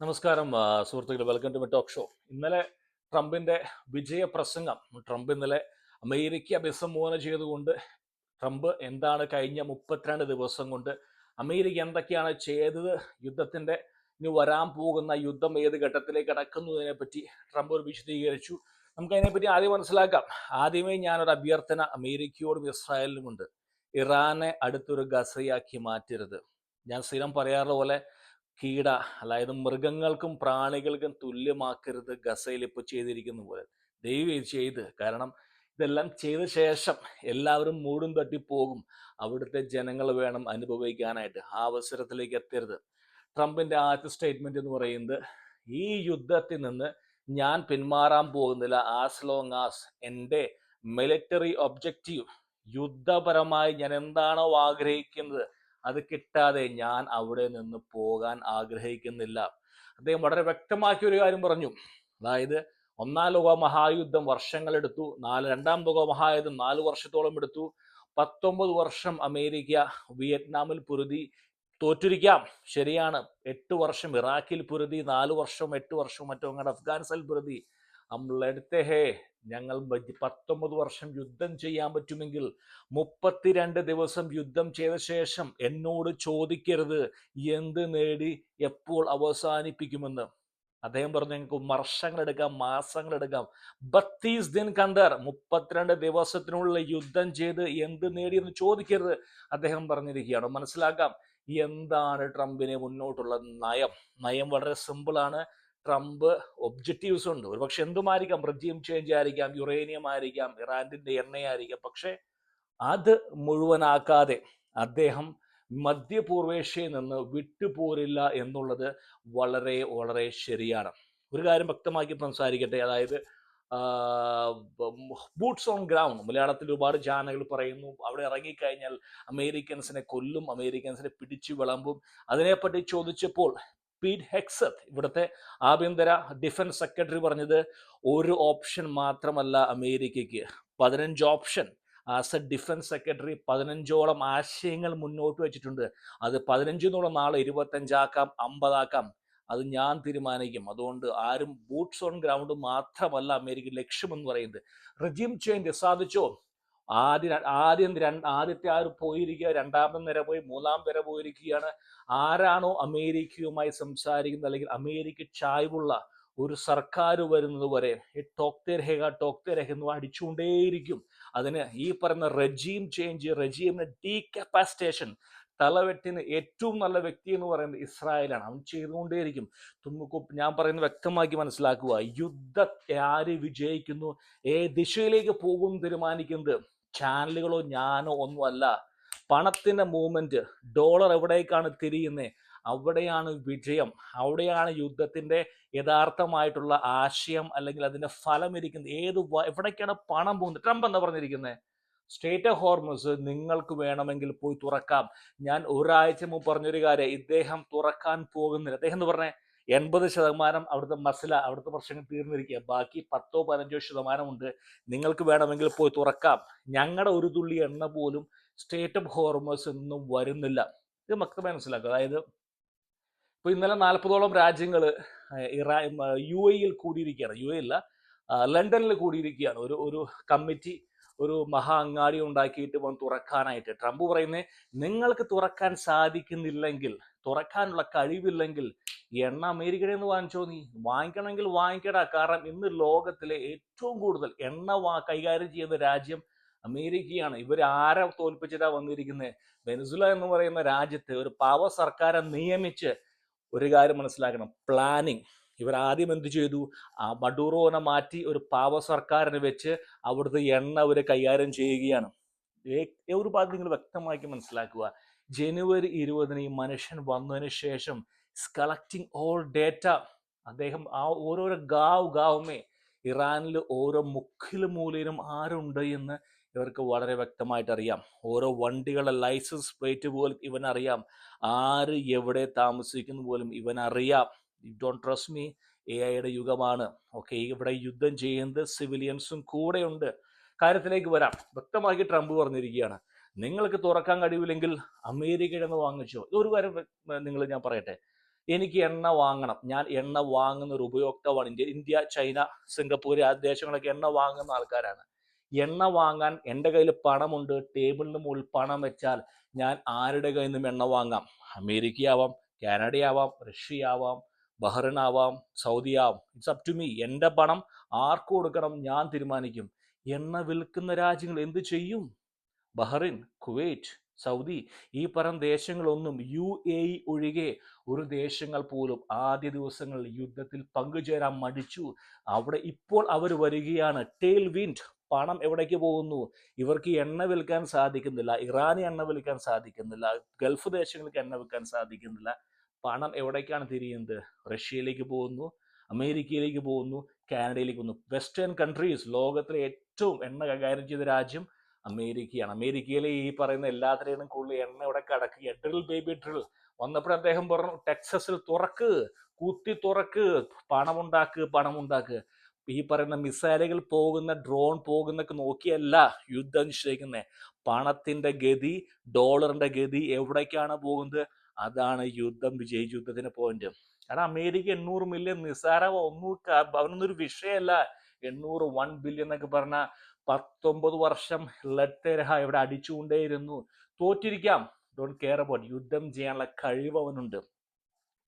നമസ്കാരം സുഹൃത്തുക്കളെ, welcome to my talk show. ഇന്നലെ ട്രംപിന്റെ വിജയ പ്രസംഗം. ട്രംപ് ഇന്നലെ അമേരിക്ക അഭിസംബോധന ചെയ്തുകൊണ്ട് ട്രംപ് എന്താണ് കഴിഞ്ഞ 32 ദിവസം കൊണ്ട് അമേരിക്ക എന്തൊക്കെയാണ് ചെയ്തത്, യുദ്ധത്തിന്റെ ഇനി വരാൻ പോകുന്ന യുദ്ധം ഏത് ഘട്ടത്തിലേക്ക് കടക്കുന്നതിനെ പറ്റി ട്രംപ് ഒരു വിശദീകരിച്ചു. നമുക്ക് അതിനെപ്പറ്റി ആദ്യം മനസ്സിലാക്കാം. ആദ്യമേ ഞാനൊരു അഭ്യർത്ഥന അമേരിക്കയോടും ഇസ്രായേലിനുമുണ്ട്. ഇറാനെ അടുത്തൊരു ഗസയാക്കി മാറ്റരുത്. ഞാൻ സ്ഥിരം പറയാറുള്ള പോലെ കീട, അതായത് മൃഗങ്ങൾക്കും പ്രാണികൾക്കും തുല്യമാക്കരുത് ഗസയിൽ ഇപ്പോൾ ചെയ്തിരിക്കുന്ന പോലെ. ദയവ് ഇത് ചെയ്ത്, കാരണം ഇതെല്ലാം ചെയ്ത ശേഷം എല്ലാവരും മൂടും തട്ടി പോകും. അവിടുത്തെ ജനങ്ങൾ വേണം അനുഭവിക്കാനായിട്ട്. ആ അവസരത്തിലേക്ക് എത്തരുത്. ട്രംപിന്റെ ആദ്യത്തെ സ്റ്റേറ്റ്മെന്റ് എന്ന് പറയുന്നത്, ഈ യുദ്ധത്തിൽ നിന്ന് ഞാൻ പിന്മാറാൻ പോകുന്നില്ല ആസ് ലോങ് ആസ് എൻ്റെ മിലിറ്ററി ഒബ്ജക്റ്റീവ്, യുദ്ധപരമായി ഞാൻ എന്താണോ ആഗ്രഹിക്കുന്നത് അത് കിട്ടാതെ ഞാൻ അവിടെ നിന്ന് പോകാൻ ആഗ്രഹിക്കുന്നില്ല. അദ്ദേഹം വളരെ വ്യക്തമാക്കിയ ഒരു കാര്യം പറഞ്ഞു. അതായത് ഒന്നാം ലോക മഹായുദ്ധം വർഷങ്ങളെടുത്തു, രണ്ടാം ലോക മഹായുദ്ധം 4 വർഷത്തോളം എടുത്തു. 19 വർഷം അമേരിക്ക വിയറ്റ്നാമിൽ പൊരുതി, തോറ്റിരിക്കാം, ശരിയാണ്. 8 വർഷം ഇറാഖിൽ പൊരുതി, 4 വർഷം 8 വർഷം മറ്റോ അങ്ങോട്ട് അഫ്ഗാനിസ്ഥാനിൽ പൊരുതി. നമ്മളെടുത്തേ ഹേ, ഞങ്ങൾ 19 വർഷം യുദ്ധം ചെയ്യാൻ പറ്റുമെങ്കിൽ 32 ദിവസം യുദ്ധം ചെയ്ത ശേഷം എന്നോട് ചോദിക്കരുത് എന്ത് നേടി എപ്പോൾ അവസാനിപ്പിക്കുമെന്ന്. അദ്ദേഹം പറഞ്ഞു, ഞങ്ങൾക്ക് വർഷങ്ങളെടുക്കാം, മാസങ്ങളെടുക്കാം. 32 ദിൻ കണ്ടർ, 32 ദിവസത്തിനുള്ളിൽ യുദ്ധം ചെയ്ത് എന്ത് നേടിയെന്ന് ചോദിക്കരുത് അദ്ദേഹം പറഞ്ഞിരിക്കുകയാണ്. മനസ്സിലാക്കാം എന്താണ് ട്രംപിന് മുന്നോട്ടുള്ള നയം. നയം വളരെ സിമ്പിളാണ്. ട്രംപ് ഒബ്ജക്റ്റീവ്സ് ഉണ്ട്. ഒരുപക്ഷെ എന്തുമായിരിക്കാം, റെജീം ചേഞ്ച് ആയിരിക്കാം, യുറേനിയം ആയിരിക്കാം, ഇറാന്റെ എണ്ണയായിരിക്കാം. പക്ഷെ അത് മുഴുവനാക്കാതെ അദ്ദേഹം മധ്യപൂർവേഷ്യയിൽ നിന്ന് വിട്ടുപോരില്ല എന്നുള്ളത് വളരെ വളരെ ശരിയാണ്. ഒരു കാര്യം വ്യക്തമാക്കി സംസാരിക്കട്ടെ. അതായത് ബൂട്ട്സ് ഓൺ ഗ്രൗണ്ട്, മലയാളത്തിൽ ഒരുപാട് ചാനലുകൾ പറയുന്നു, അവിടെ ഇറങ്ങിക്കഴിഞ്ഞാൽ അമേരിക്കൻസിനെ കൊല്ലും, അമേരിക്കൻസിനെ പിടിച്ചു വിളമ്പും. അതിനെപ്പറ്റി ചോദിച്ചപ്പോൾ പീറ്റ് ഹെക്സത്ത്, ഇവിടുത്തെ ആഭ്യന്തര ഡിഫൻസ് സെക്രട്ടറി, പറഞ്ഞത് ഒരു ഓപ്ഷൻ മാത്രമല്ല അമേരിക്കയ്ക്ക്, 15 option. As a defence secretary 15ഓളം ആശയങ്ങൾ മുന്നോട്ട് വെച്ചിട്ടുണ്ട്. അത് 15 നാളെ 25 ആക്കാം, 50 ആക്കാം, അത് ഞാൻ തീരുമാനിക്കും. അതുകൊണ്ട് ആരും ബൂട്ട്സ് ഓൺ ഗ്രൗണ്ട് മാത്രമല്ല അമേരിക്ക ലക്ഷ്യമെന്ന് പറയുന്നത്. റെജീം ചേഞ്ച് സാധിച്ചോ? ആദ്യത്തെ ആര് പോയിരിക്കുക, രണ്ടാമത്തെ നിര പോയി, മൂന്നാം നിര പോയിരിക്കുകയാണ്. ആരാണോ അമേരിക്കയുമായി സംസാരിക്കുന്നത്, അല്ലെങ്കിൽ അമേരിക്ക ചായ്വുള്ള ഒരു സർക്കാർ വരുന്നത് വരെ ടോക്തേ രഹേഗ എന്ന് അടിച്ചുകൊണ്ടേയിരിക്കും. അതിന് ഈ പറയുന്ന റെജീം ചേഞ്ച്, റെജീമിന് ഡീകപ്പാസിറ്റേഷൻ, തലവെട്ടിന് ഏറ്റവും നല്ല വ്യക്തി എന്ന് പറയുന്നത് ഇസ്രായേലാണ്. അവൻ ചെയ്തുകൊണ്ടേയിരിക്കും. ഞാൻ പറയുന്നത് വ്യക്തമാക്കി മനസ്സിലാക്കുക. യുദ്ധത്തെ ആര് വിജയിക്കുന്നു, ദിശയിലേക്ക് പോകും തീരുമാനിക്കുന്നത് ചാനലുകളോ ഞാനോ ഒന്നുമല്ല. പണത്തിന്റെ മൂവ്മെന്റ്, ഡോളർ എവിടേക്കാണ് തിരിയുന്നത്, അവിടെയാണ് വിജയം. അവിടെയാണ് യുദ്ധത്തിന്റെ യഥാർത്ഥമായിട്ടുള്ള ആശയം അല്ലെങ്കിൽ അതിന്റെ ഫലം ഇരിക്കുന്നത്. എവിടേക്കാണ് പണം പോകുന്നത്? ട്രംപ് എന്താ പറഞ്ഞിരിക്കുന്നത്? സ്റ്റേറ്റ് ഓഫ് ഹോർമസ് നിങ്ങൾക്ക് വേണമെങ്കിൽ പോയി തുറക്കാം. ഞാൻ ഒരാഴ്ച മുമ്പ് പറഞ്ഞൊരു കാര്യം, ഇദ്ദേഹം തുറക്കാൻ പോകുന്നില്ല. അദ്ദേഹം എന്ന് പറഞ്ഞ 80% അവിടുത്തെ അവിടുത്തെ പ്രശ്നങ്ങൾ തീർന്നിരിക്കുക. ബാക്കി 10-15% ഉണ്ട്. നിങ്ങൾക്ക് വേണമെങ്കിൽ പോയി തുറക്കാം. ഞങ്ങളുടെ ഒരു തുള്ളി എണ്ണ പോലും സ്റ്റേറ്റ് ഓഫ് ഹോർമസ് ഒന്നും വരുന്നില്ല. ഇത് വ്യക്തമായി മനസ്സിലാക്കുക. അതായത് ഇപ്പൊ ഇന്നലെ 40ഓളം രാജ്യങ്ങൾ യു എയിൽ കൂടിയിരിക്കുകയാണ്. യു എ അല്ല, ലണ്ടനിൽ കൂടിയിരിക്കുകയാണ്. ഒരു ഒരു കമ്മിറ്റി, ഒരു മഹാ അങ്ങാടി ഉണ്ടാക്കിയിട്ട് വന്ന് തുറക്കാനായിട്ട്. ട്രംപ് പറയുന്നത്, നിങ്ങൾക്ക് തുറക്കാൻ സാധിക്കുന്നില്ലെങ്കിൽ, തുറക്കാനുള്ള കഴിവില്ലെങ്കിൽ എണ്ണ അമേരിക്കയിൽ നിന്ന് വാങ്ങിച്ചോ. നീ വാങ്ങിക്കണമെങ്കിൽ വാങ്ങിക്കടാ. കാരണം ഇന്ന് ലോകത്തിലെ ഏറ്റവും കൂടുതൽ എണ്ണ കൈകാര്യം ചെയ്യുന്ന രാജ്യം അമേരിക്കയാണ്. ഇവർ ആരെ തോൽപ്പിച്ചിട്ടാ വന്നിരിക്കുന്നത്? വെനസുല എന്ന് പറയുന്ന രാജ്യത്ത് ഒരു പാവ സർക്കാരെ നിയമിച്ച്, ഒരു കാര്യം മനസ്സിലാക്കണം, പ്ലാനിങ്. ഇവർ ആദ്യം എന്ത് ചെയ്തു? മഡൂറോനെ മാറ്റി ഒരു പാവ സർക്കാരിനെ വെച്ച് അവിടുത്തെ എണ്ണ അവർ കൈകാര്യം ചെയ്യുകയാണ്. ഒരു ഭാഗത്ത് നിങ്ങൾ വ്യക്തമാക്കി മനസ്സിലാക്കുക. ജനുവരി 20 ഈ മനുഷ്യൻ വന്നതിന് ശേഷം കളക്ടിങ് ഓൾ ഡേറ്റ. അദ്ദേഹം ഓരോരോ ഗാവുമേ ഇറാനിൽ ഓരോ മുക്കിലും മൂലയിലും ആരുണ്ട് എന്ന് ഇവർക്ക് വളരെ വ്യക്തമായിട്ട് അറിയാം. ഓരോ വണ്ടികളുടെ ലൈസൻസ് പ്ലേറ്റ് പോലും ഇവനറിയാം. ആര് എവിടെ താമസിക്കുന്നു പോലും ഇവനറിയാം. You don't trust me, AI യുഗമാണ്. ഓക്കെ, ഇവിടെ യുദ്ധം ചെയ്യുന്നത് സിവിലിയൻസും കൂടെയുണ്ട്. കാര്യത്തിലേക്ക് വരാം. വ്യക്തമാക്കി ട്രംപ് പറഞ്ഞിരിക്കുകയാണ്, നിങ്ങൾക്ക് തുറക്കാൻ കഴിവില്ലെങ്കിൽ അമേരിക്കയിൽ നിന്ന് വാങ്ങിച്ചോ. ഇതൊരു കാര്യം ഞാൻ പറയട്ടെ. എനിക്ക് എണ്ണ വാങ്ങണം, ഞാൻ എണ്ണ വാങ്ങുന്ന ഒരു ഉപയോക്താവാണ്. ഇന്ത്യ, ചൈന, സിംഗപ്പൂർ ആ ദേശങ്ങളൊക്കെ എണ്ണ വാങ്ങുന്ന ആൾക്കാരാണ്. എണ്ണ വാങ്ങാൻ എൻ്റെ കയ്യിൽ പണമുണ്ട്, ടേബിളിന് മുകളിൽ പണം വെച്ചാൽ ഞാൻ ആരുടെ കയ്യിൽ നിന്നും എണ്ണ വാങ്ങാം? അമേരിക്കയാവാം, കാനഡയാവാം, റഷ്യയാവാം, ബഹ്റിൻ ആവാം, സൗദി ആവാം. It's up to me. എൻ്റെ പണം ആർക്ക് കൊടുക്കണം ഞാൻ തീരുമാനിക്കും. എണ്ണ വിൽക്കുന്ന രാജ്യങ്ങൾ എന്ത് ചെയ്യും? ബഹ്റിൻ, കുവൈറ്റ്, സൗദി, ഈ പറയുന്ന ദേശങ്ങളൊന്നും UAE ഒഴികെ ഒരു ദേശങ്ങൾ പോലും ആദ്യ ദിവസങ്ങളിൽ യുദ്ധത്തിൽ പങ്കുചേരാൻ മടിച്ചു. അവിടെ ഇപ്പോൾ അവർ വരികയാണ്. Tailwind. പണം എവിടേക്ക് പോകുന്നു? ഇവർക്ക് എണ്ണ വിൽക്കാൻ സാധിക്കുന്നില്ല, ഇറാന് എണ്ണ വിൽക്കാൻ സാധിക്കുന്നില്ല, ഗൾഫ് ദേശങ്ങൾക്ക് എണ്ണ വിൽക്കാൻ സാധിക്കുന്നില്ല. പണം എവിടേക്കാണ് തിരിയുന്നത്? റഷ്യയിലേക്ക് പോകുന്നു, അമേരിക്കയിലേക്ക് പോകുന്നു, കാനഡയിലേക്ക് പോകുന്നു. വെസ്റ്റേൺ കൺട്രീസ്, ലോകത്തിലെ ഏറ്റവും എണ്ണ കൈകാര്യം ചെയ്ത രാജ്യം അമേരിക്കയാണ്. അമേരിക്കയിലെ ഈ പറയുന്ന എല്ലാത്തിനും കൂടുതൽ എണ്ണ ഇവിടെ കിടക്കുക. ഡ്രിൽ ബേബി ഡ്രിൽ വന്നപ്പോൾ അദ്ദേഹം പറഞ്ഞു, ടെക്സസിൽ തുറക്ക്, കുത്തി തുറക്ക്, പണമുണ്ടാക്ക്. ഈ പറയുന്ന മിസൈലുകൾ പോകുന്ന, ഡ്രോൺ പോകുന്നൊക്കെ നോക്കിയല്ല യുദ്ധം നിശ്ചയിക്കുന്നത്. പണത്തിന്റെ ഗതി, ഡോളറിന്റെ ഗതി എവിടേക്കാണ് പോകുന്നത്? അതാണ് യുദ്ധത്തിന്റെ പോയിന്റ്. കാരണം അമേരിക്ക 800 മില്യൺ നിസ്സാരമോ അവനൊന്നൊരു വിഷയമല്ല. 800 1 ബില്യൺ എന്നൊക്കെ പറഞ്ഞ 19 വർഷം ലഡ്തെരഹ ഇവിടെ അടിച്ചുകൊണ്ടേയിരുന്നു. തോറ്റിരിക്കാം, ഡോണ്ട് കെയർ അബൌട്ട്. യുദ്ധം ചെയ്യാനുള്ള കഴിവ് അവനുണ്ട്.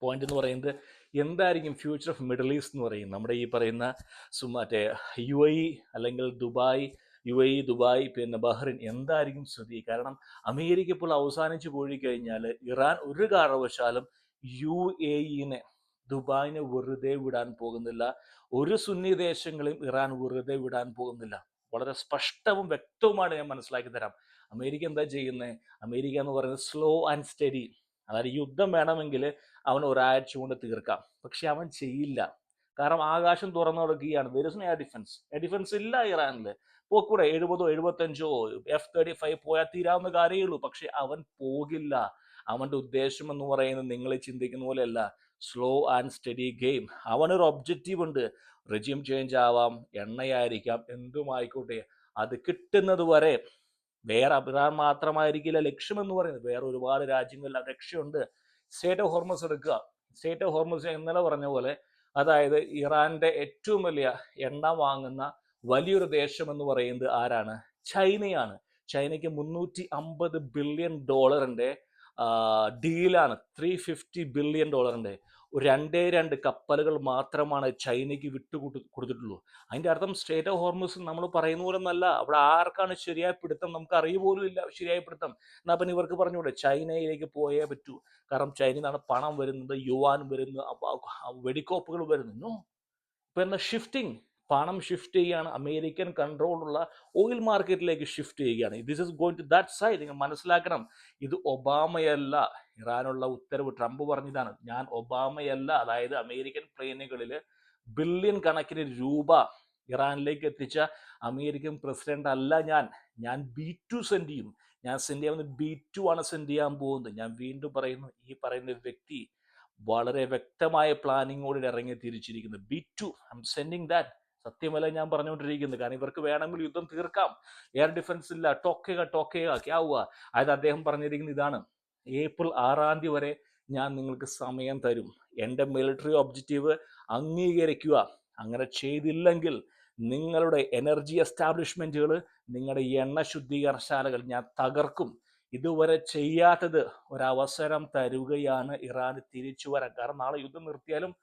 പോയിന്റ് എന്ന് പറയുന്നത് എന്തായിരിക്കും ഫ്യൂച്ചർ ഓഫ് മിഡിൽ ഈസ്റ്റ് എന്ന് പറയും. നമ്മുടെ ഈ പറയുന്ന മറ്റേ UAE അല്ലെങ്കിൽ ദുബായ്, പിന്നെ ബഹ്റിൻ, എന്തായിരിക്കും സ്ഥിതി? കാരണം അമേരിക്ക ഇപ്പോൾ അവസാനിച്ചു പോയി കഴിഞ്ഞാൽ ഇറാൻ ഒരു കാരണവശാലും UAE-നെ, ദുബായിനെ വെറുതെ വിടാൻ പോകുന്നില്ല. ഒരു സുന്നി ദേശങ്ങളെയും ഇറാൻ വെറുതെ വിടാൻ പോകുന്നില്ല. വളരെ സ്പഷ്ടവും വ്യക്തവുമാണ് ഞാൻ മനസ്സിലാക്കി തരാം. അമേരിക്ക എന്താ ചെയ്യുന്നത്? അമേരിക്ക എന്ന് പറയുന്നത് സ്ലോ ആൻഡ് സ്റ്റഡി. അതായത് യുദ്ധം വേണമെങ്കിൽ അവൻ ഒരാഴ്ച കൊണ്ട് തീർക്കാം, പക്ഷെ അവൻ ചെയ്യില്ല. കാരണം ആകാശം തുറന്നു കൊടുക്കുകയാണ്. ഡിഫൻസ് ഇല്ല ഇറാനിൽ. പോക്കൂടെ 70 75 F-35 പോയാൽ തീരാവുന്ന കാര്യമുള്ളൂ. പക്ഷെ അവൻ പോകില്ല. അവന്റെ ഉദ്ദേശം എന്ന് പറയുന്നത് നിങ്ങൾ ചിന്തിക്കുന്ന പോലെയല്ല. Slow and study game. അവനൊരു ഒബ്ജക്റ്റീവ് ഉണ്ട്. റെജിം ചേഞ്ച് ആവാം, എണ്ണയായിരിക്കാം, എന്തുമായിക്കോട്ടെ, അത് കിട്ടുന്നത് വരെ. വേറെ ഇറാൻ മാത്രമായിരിക്കില്ല ലക്ഷ്യം എന്ന് പറയുന്നത്, വേറെ ഒരുപാട് രാജ്യങ്ങളിൽ ലക്ഷ്യമുണ്ട്. സ്റ്റേറ്റ് ഓഫ് ഹോർമസ് എടുക്കുക. സ്റ്റേറ്റ് ഓഫ് ഹോർമസ് ഇന്നലെ പറഞ്ഞ പോലെ, അതായത് ഇറാന്റെ ഏറ്റവും വലിയ എണ്ണ വാങ്ങുന്ന വലിയൊരു ദേശം എന്ന് പറയുന്നത് ആരാണ്? ചൈനയാണ്. ചൈനയ്ക്ക് $350 ബില്യൺ ഡീലാണ്. $350 ബില്യൺ. രണ്ട് കപ്പലുകൾ മാത്രമാണ് ചൈനയ്ക്ക് കൊടുത്തിട്ടുള്ളൂ. അതിന്റെ അർത്ഥം സ്റ്റേറ്റ് ഓഫ് ഹോർമസ് നമ്മൾ പറയുന്ന പോലെ ഒന്നല്ല. അവിടെ ആർക്കാണ് ശരിയായ പിടുത്തം? നമുക്ക് അറിയുപോലും ഇല്ല ശരിയായ പിടുത്തം. എന്നാ പിന്നെ ഇവർക്ക് പറഞ്ഞൂടെ ചൈനയിലേക്ക് പോയേ പറ്റൂ? കാരണം ചൈനയിൽ നിന്നാണ് പണം വരുന്നത്, യുവാൻ വരുന്നത്, വെടിക്കോപ്പുകൾ വരുന്നു. ഇപ്പൊ എന്താ ഷിഫ്റ്റിംഗ്? പണം ഷിഫ്റ്റ് ചെയ്യുകയാണ്. അമേരിക്കൻ കൺട്രോളുള്ള ഓയിൽ മാർക്കറ്റിലേക്ക് ഷിഫ്റ്റ് ചെയ്യുകയാണ്. This is going to that side. നിങ്ങൾ മനസ്സിലാക്കണം, ഇത് ഒബാമയല്ല ഇറാനുള്ള ഉത്തരവ്. ട്രംപ് പറഞ്ഞതാണ്, ഞാൻ ഒബാമയല്ല. അതായത് അമേരിക്കൻ പ്ലെയിനുകളിൽ ബില്യൺ കണക്കിന് രൂപ ഇറാനിലേക്ക് എത്തിച്ച അമേരിക്കൻ പ്രസിഡന്റ് അല്ല ഞാൻ B2 സെൻഡ് ചെയ്യും. ഞാൻ സെൻഡ് ചെയ്യാവുന്ന B2 ആണ് സെൻഡ് ചെയ്യാൻ പോകുന്നത്. ഞാൻ വീണ്ടും പറയുന്നു, ഈ പറയുന്ന വ്യക്തി വളരെ വ്യക്തമായ പ്ലാനിങ്ങോട് ഇറങ്ങി തിരിച്ചിരിക്കുന്നത്. B2 I M sending that. സത്യമല്ല ഞാൻ പറഞ്ഞുകൊണ്ടിരിക്കുന്നത്. കാരണം ഇവർക്ക് വേണമെങ്കിൽ യുദ്ധം തീർക്കാം. എയർ ഡിഫൻസ് ഇല്ല, ടോക്കേക ക്യാവുക. അതായത് അദ്ദേഹം പറഞ്ഞിരിക്കുന്നത് ഇതാണ്, ഏപ്രിൽ 6 വരെ ഞാൻ നിങ്ങൾക്ക് സമയം തരും. എൻ്റെ മിലിറ്ററി ഒബ്ജക്റ്റീവ് അംഗീകരിക്കുക. അങ്ങനെ ചെയ്തില്ലെങ്കിൽ നിങ്ങളുടെ എനർജി എസ്റ്റാബ്ലിഷ്മെന്റുകൾ, നിങ്ങളുടെ എണ്ണ ശുദ്ധീകരണശാലകൾ ഞാൻ തകർക്കും. ഇതുവരെ ചെയ്യാത്തത് ഒരവസരം തരുകയാണ് ഇറാന് തിരിച്ചു വരാൻ. കാരണം നാളെ യുദ്ധം നിർത്തിയാലും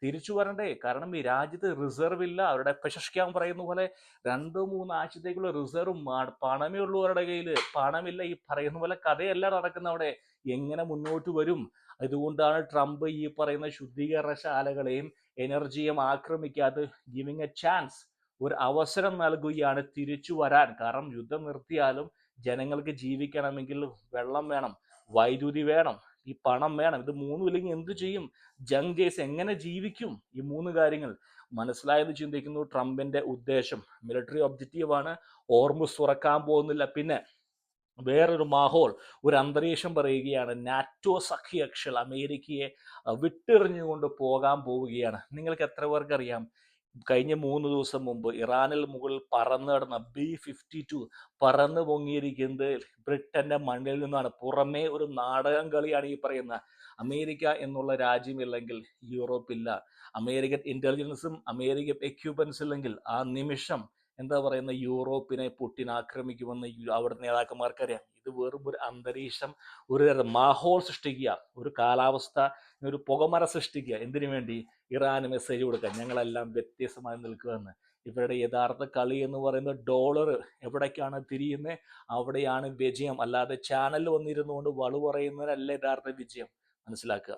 തിരിച്ചു വരണ്ടേ? കാരണം ഈ രാജ്യത്ത് റിസർവ് ഇല്ല. അവരുടെ പെഷഷ്ക്യാൻ പറയുന്ന പോലെ 2-3 ആഴ്ചത്തേക്കുള്ള റിസർവ് പണമേ ഉള്ളൂ അവരുടെ കയ്യിൽ. പണമില്ല. ഈ പറയുന്ന പോലെ കഥയല്ല നടക്കുന്ന അവിടെ. എങ്ങനെ മുന്നോട്ട് വരും? അതുകൊണ്ടാണ് ട്രംപ് ഈ പറയുന്ന ശുദ്ധീകരണശാലകളെയും എനർജിയും ആക്രമിക്കാതെ ഗിവിങ് എ ചാൻസ്, ഒരു അവസരം നൽകുകയാണ് തിരിച്ചു വരാൻ. കാരണം യുദ്ധം നിർത്തിയാലും ജനങ്ങൾക്ക് ജീവിക്കണമെങ്കിൽ വെള്ളം വേണം, വൈദ്യുതി വേണം, ഈ പണം വേണം. ഇത് മൂന്നും ഇല്ലെങ്കിൽ എന്ത് ചെയ്യും? ജങ് ജേസ് എങ്ങനെ ജീവിക്കും? ഈ 3 കാര്യങ്ങൾ മനസ്സിലായത് ചിന്തിക്കുന്നു. ട്രംപിന്റെ ഉദ്ദേശം മിലിറ്ററി ഒബ്ജക്റ്റീവാണ്. ഹോർമുസ് തുറക്കാൻ പോകുന്നില്ല. പിന്നെ വേറൊരു മാഹോൾ, ഒരു അന്തരീക്ഷം പറയുകയാണ്. നാറ്റോ സഖ്യകക്ഷികൾ അമേരിക്കയെ വിട്ടെറിഞ്ഞുകൊണ്ട് പോകാൻ പോവുകയാണ്. നിങ്ങൾക്ക് എത്ര പേർക്ക് അറിയാം, കഴിഞ്ഞ 3 ദിവസം മുമ്പ് ഇറാനിൽ മുകളിൽ പറന്നു നടന്ന B-52 പറന്നു പൊങ്ങിയിരിക്കുന്നത് ബ്രിട്ടന്റെ മണ്ണിൽ നിന്നാണ്. പുറമേ ഒരു നാടകം കളിയാണ് ഈ പറയുന്ന. അമേരിക്ക എന്നുള്ള രാജ്യമില്ലെങ്കിൽ യൂറോപ്പ് ഇല്ല. അമേരിക്കൻ ഇന്റലിജൻസും അമേരിക്കൻ എക്യുപ്മെന്റ്സ് ഇല്ലെങ്കിൽ ആ നിമിഷം എന്താ പറയുന്ന യൂറോപ്പിനെ പുടിൻ ആക്രമിക്കുമെന്ന് അവിടുത്തെ നേതാക്കന്മാർക്കറിയാം. ഇത് വെറും ഒരു അന്തരീക്ഷം, ഒരു മാഹോൾ സൃഷ്ടിക്കുക, ഒരു കാലാവസ്ഥ, ഒരു പുകമറ സൃഷ്ടിക്കുക. എന്തിനു വേണ്ടി? ഇറാന് മെസ്സേജ് കൊടുക്കുക, ഞങ്ങളെല്ലാം വ്യത്യസ്തമായി നിൽക്കുകയെന്ന്. ഇവരുടെ യഥാർത്ഥ കളി എന്ന് പറയുന്നത് ഡോളർ എവിടേക്കാണ് തിരിയുന്നത് അവിടെയാണ് വിജയം. അല്ലാതെ ചാനൽ വന്നിരുന്നുകൊണ്ട് വളു പറയുന്നതിനല്ല യഥാർത്ഥ വിജയം. മനസ്സിലാക്കുക.